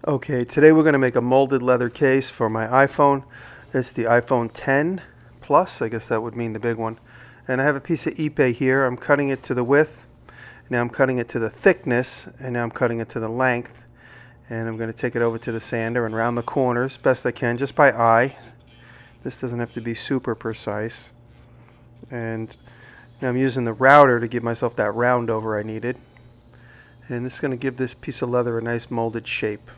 Okay, today we're going to make a molded leather case for my iPhone. It's the iPhone 10 Plus, I guess that would mean the big one. And I have a piece of Ipe here. I'm cutting it to the width. Now I'm cutting it to the thickness, and now I'm cutting it to the length. And I'm going to take it over to the sander and round the corners best I can, just by eye. This doesn't have to be super precise. And now I'm using the router to give myself that round over I needed. And this is going to give this piece of leather a nice molded shape.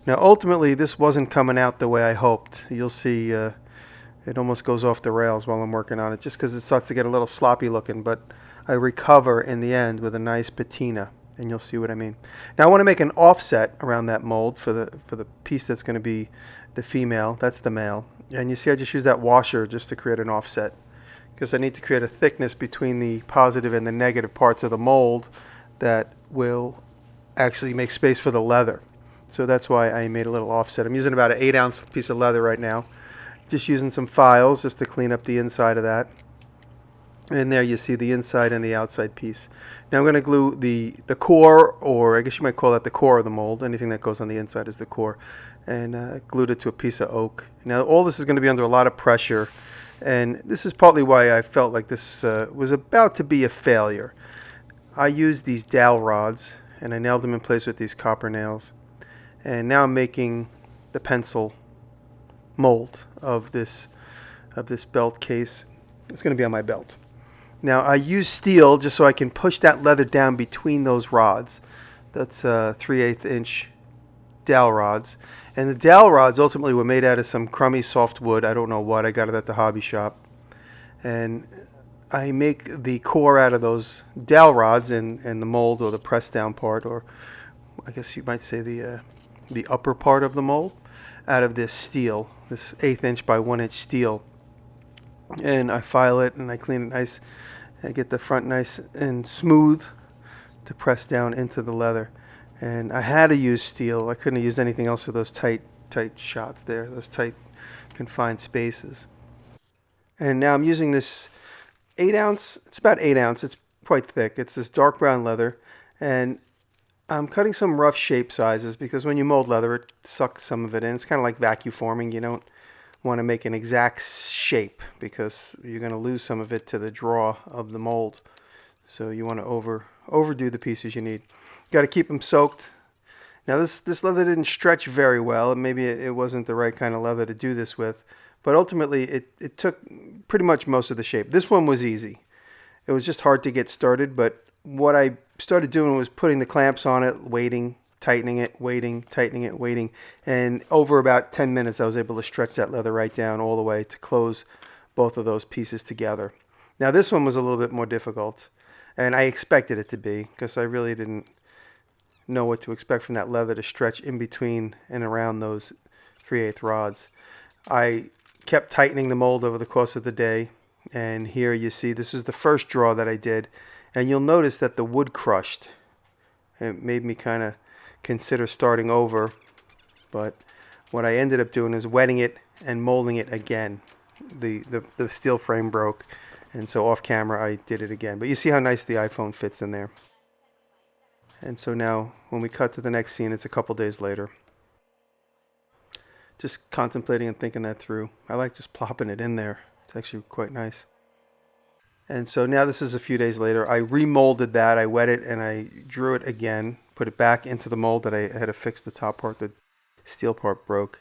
Now ultimately this wasn't coming out the way I hoped. You'll see it almost goes off the rails while I'm working on it just because it starts to get a little sloppy looking, but I recover in the end with a nice patina, and you'll see what I mean. Now I want to make an offset around that mold for the piece that's going to be the female. That's the male. And you see I just use that washer just to create an offset because I need to create a thickness between the positive and the negative parts of the mold that will actually make space for the leather. So that's why I made a little offset. I'm using about an 8-ounce piece of leather right now. Just using some files just to clean up the inside of that. And there you see the inside and the outside piece. Now I'm going to glue the core, or I guess you might call that the core of the mold. Anything that goes on the inside is the core. And glued it to a piece of oak. Now all this is going to be under a lot of pressure. And this is partly why I felt like this was about to be a failure. I used these dowel rods and I nailed them in place with these copper nails. And now I'm making the pencil mold of this belt case. It's going to be on my belt. Now I use steel just so I can push that leather down between those rods. That's 3/8 inch dowel rods. And the dowel rods ultimately were made out of some crummy soft wood. I don't know what. I got it at the hobby shop. And I make the core out of those dowel rods and the mold, or the press down part, or I guess you might say the upper part of the mold, out of this steel, this 1/8 inch by 1 inch steel. And I file it and I clean it nice. I get the front nice and smooth to press down into the leather. And I had to use steel. I couldn't have used anything else for those tight shots there, those tight confined spaces. And now I'm using this 8-ounce, it's about 8 ounce, it's quite thick. It's this dark brown leather. And I'm cutting some rough shape sizes because when you mold leather, it sucks some of it in. It's kind of like vacuum forming. You don't want to make an exact shape because you're going to lose some of it to the draw of the mold. So you want to overdo the pieces you need. You got to keep them soaked. Now this leather didn't stretch very well, and maybe it wasn't the right kind of leather to do this with, but ultimately it took pretty much most of the shape. This one was easy. It was just hard to get started, but what I started doing was putting the clamps on it, waiting, tightening it, waiting, tightening it, waiting. And over about 10 minutes, I was able to stretch that leather right down all the way to close both of those pieces together. Now this one was a little bit more difficult, and I expected it to be because I really didn't know what to expect from that leather to stretch in between and around those 3/8 rods. I kept tightening the mold over the course of the day. And here you see, this is the first draw that I did. And you'll notice that the wood crushed. It made me kind of consider starting over. But what I ended up doing is wetting it and molding it again. The steel frame broke. And so off camera I did it again. But you see how nice the iPhone fits in there. And so now when we cut to the next scene, it's a couple days later. Just contemplating and thinking that through. I like just plopping it in there. It's actually quite nice. And so now this is a few days later. I remolded that. I wet it and I drew it again. Put it back into the mold that I had to fix the top part. The steel part broke.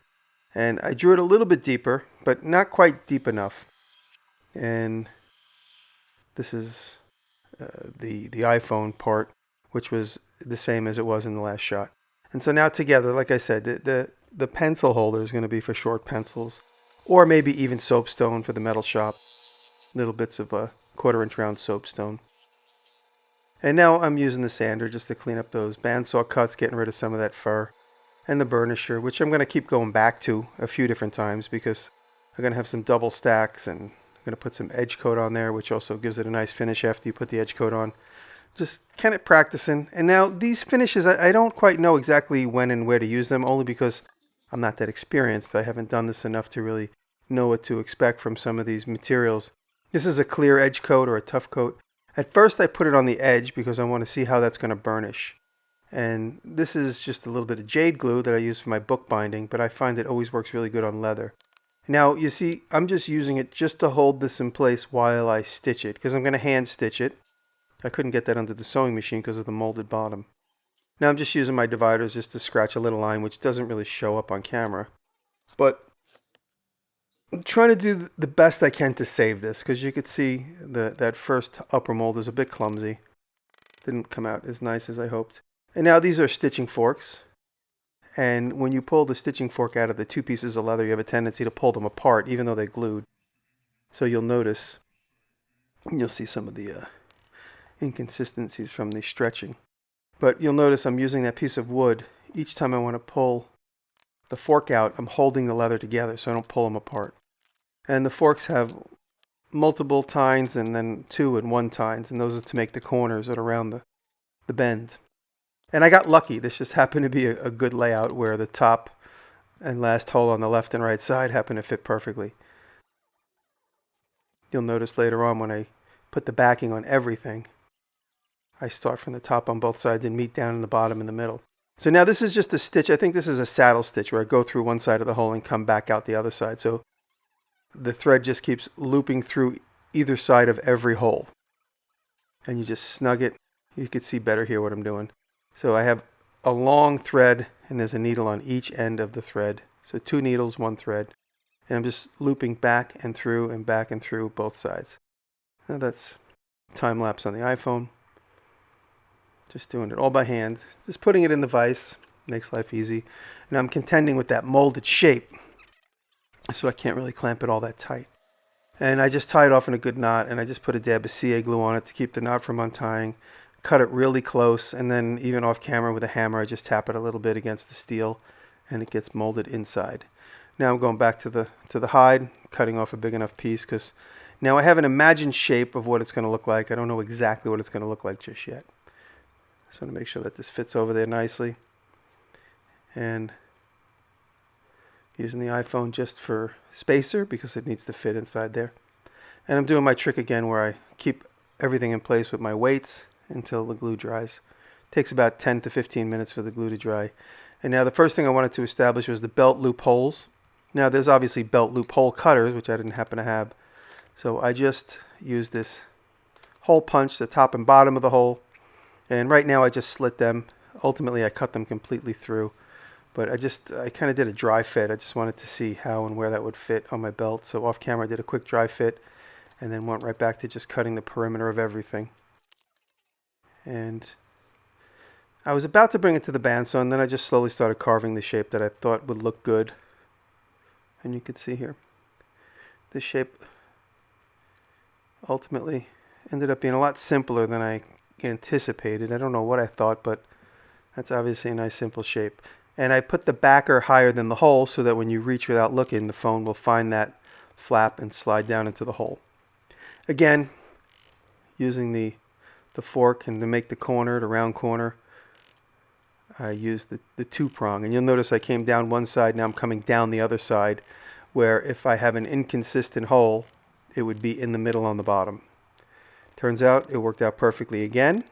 And I drew it a little bit deeper, but not quite deep enough. And this is the iPhone part, which was the same as it was in the last shot. And so now together, like I said, the pencil holder is going to be for short pencils, or maybe even soapstone for the metal shop. Little bits of 1/4 inch round soapstone. And now I'm using the sander just to clean up those bandsaw cuts, getting rid of some of that fur, and the burnisher, which I'm going to keep going back to a few different times because I'm going to have some double stacks, and I'm going to put some edge coat on there, which also gives it a nice finish after you put the edge coat on. Just kind of practicing. And now these finishes, I don't quite know exactly when and where to use them, only because I'm not that experienced. I haven't done this enough to really know what to expect from some of these materials. This is a clear edge coat or a tough coat. At first I put it on the edge because I want to see how that's going to burnish. And this is just a little bit of jade glue that I use for my book binding, but I find it always works really good on leather. Now, you see, I'm just using it just to hold this in place while I stitch it, because I'm going to hand stitch it. I couldn't get that under the sewing machine because of the molded bottom. Now I'm just using my dividers just to scratch a little line, which doesn't really show up on camera. But I'm trying to do the best I can to save this, because you could see that first upper mold is a bit clumsy. Didn't come out as nice as I hoped. And now these are stitching forks. And when you pull the stitching fork out of the two pieces of leather, you have a tendency to pull them apart, even though they're glued. So you'll notice, you'll see some of the inconsistencies from the stretching. But you'll notice I'm using that piece of wood. Each time I want to pull the fork out, I'm holding the leather together so I don't pull them apart. And the forks have multiple tines and then 2 and 1 tines, and those are to make the corners that are around the bend. And I got lucky. This just happened to be a good layout where the top and last hole on the left and right side happen to fit perfectly. You'll notice later on when I put the backing on everything, I start from the top on both sides and meet down in the bottom in the middle. So now this is just a stitch. I think this is a saddle stitch where I go through one side of the hole and come back out the other side. So the thread just keeps looping through either side of every hole. And you just snug it. You can see better here what I'm doing. So I have a long thread and there's a needle on each end of the thread. So 2 needles, 1 thread. And I'm just looping back and through both sides. Now that's time lapse on the iPhone. Just doing it all by hand. Just putting it in the vise. Makes life easy. And I'm contending with that molded shape. So I can't really clamp it all that tight. And I just tie it off in a good knot. And I just put a dab of CA glue on it to keep the knot from untying. Cut it really close, and then even off camera with a hammer, I just tap it a little bit against the steel, and it gets molded inside. Now I'm going back to the hide, cutting off a big enough piece, because now I have an imagined shape of what it's going to look like. I don't know exactly what it's going to look like just yet. Just want to make sure that this fits over there nicely. And using the iPhone just for spacer, because it needs to fit inside there. And I'm doing my trick again where I keep everything in place with my weights until the glue dries. Takes about 10 to 15 minutes for the glue to dry. And now the first thing I wanted to establish was the belt loop holes. Now there's obviously belt loop hole cutters, which I didn't happen to have. So I just used this hole punch, the top and bottom of the hole. And right now I just slit them. Ultimately I cut them completely through. But I kind of did a dry fit. I just wanted to see how and where that would fit on my belt. So off camera I did a quick dry fit and then went right back to just cutting the perimeter of everything. And I was about to bring it to the bandsaw, and then I just slowly started carving the shape that I thought would look good. And you can see here, this shape ultimately ended up being a lot simpler than I anticipated. I don't know what I thought, but that's obviously a nice simple shape. And I put the backer higher than the hole so that when you reach without looking, the phone will find that flap and slide down into the hole. Again, using the fork, and to make the corner, the round corner, I used the 2-prong. And you'll notice I came down one side, now I'm coming down the other side, where if I have an inconsistent hole, it would be in the middle on the bottom. Turns out it worked out perfectly again,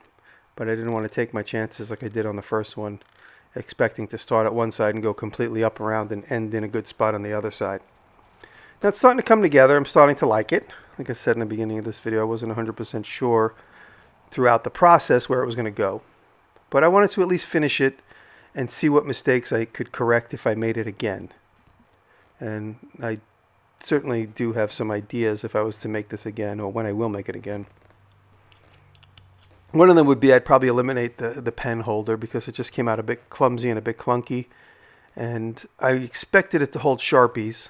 but I didn't want to take my chances like I did on the first one, expecting to start at one side and go completely up around and end in a good spot on the other side. Now it's starting to come together. I'm starting to like it. Like I said in the beginning of this video, I wasn't 100% sure throughout the process where it was going to go. But I wanted to at least finish it and see what mistakes I could correct if I made it again. And I certainly do have some ideas if I was to make this again, or when I will make it again. One of them would be I'd probably eliminate the pen holder because it just came out a bit clumsy and a bit clunky. And I expected it to hold Sharpies,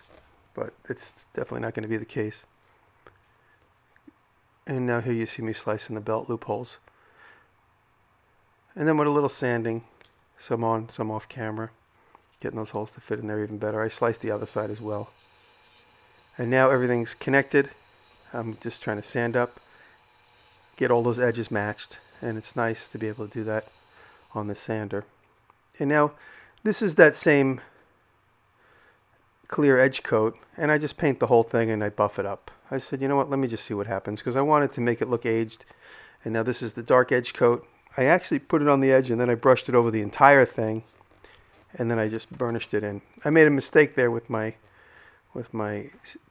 but it's definitely not going to be the case. And now here you see me slicing the belt loop holes. And then with a little sanding, some on, some off camera, getting those holes to fit in there even better. I sliced the other side as well. And now everything's connected. I'm just trying to sand up, get all those edges matched. And it's nice to be able to do that on the sander. And now this is that same clear edge coat, and I just paint the whole thing and I buff it up. I said, you know what, let me just see what happens, because I wanted to make it look aged. And now this is the dark edge coat, I actually put it on the edge and then I brushed it over the entire thing, and then I just burnished it in. I made a mistake there with my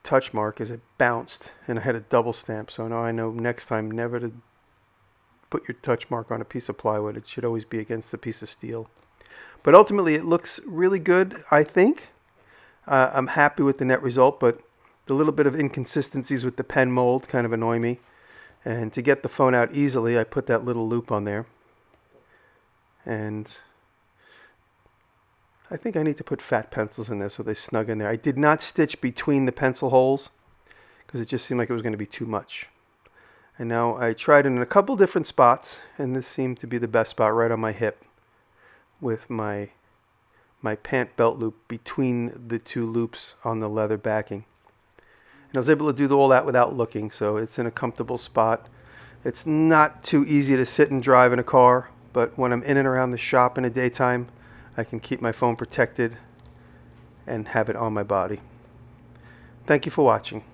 touch mark, as it bounced and I had a double stamp. So now I know next time never to put your touch mark on a piece of plywood. It should always be against a piece of steel. But ultimately it looks really good, I think. I'm happy with the net result, but the little bit of inconsistencies with the pen mold kind of annoy me. And to get the phone out easily, I put that little loop on there. And I think I need to put fat pencils in there so they snug in there. I did not stitch between the pencil holes because it just seemed like it was going to be too much. And now I tried it in a couple different spots, and this seemed to be the best spot, right on my hip, with my pant belt loop between the two loops on the leather backing. And I was able to do all that without looking, so it's in a comfortable spot. It's not too easy to sit and drive in a car, but when I'm in and around the shop in the daytime, I can keep my phone protected and have it on my body. Thank you for watching.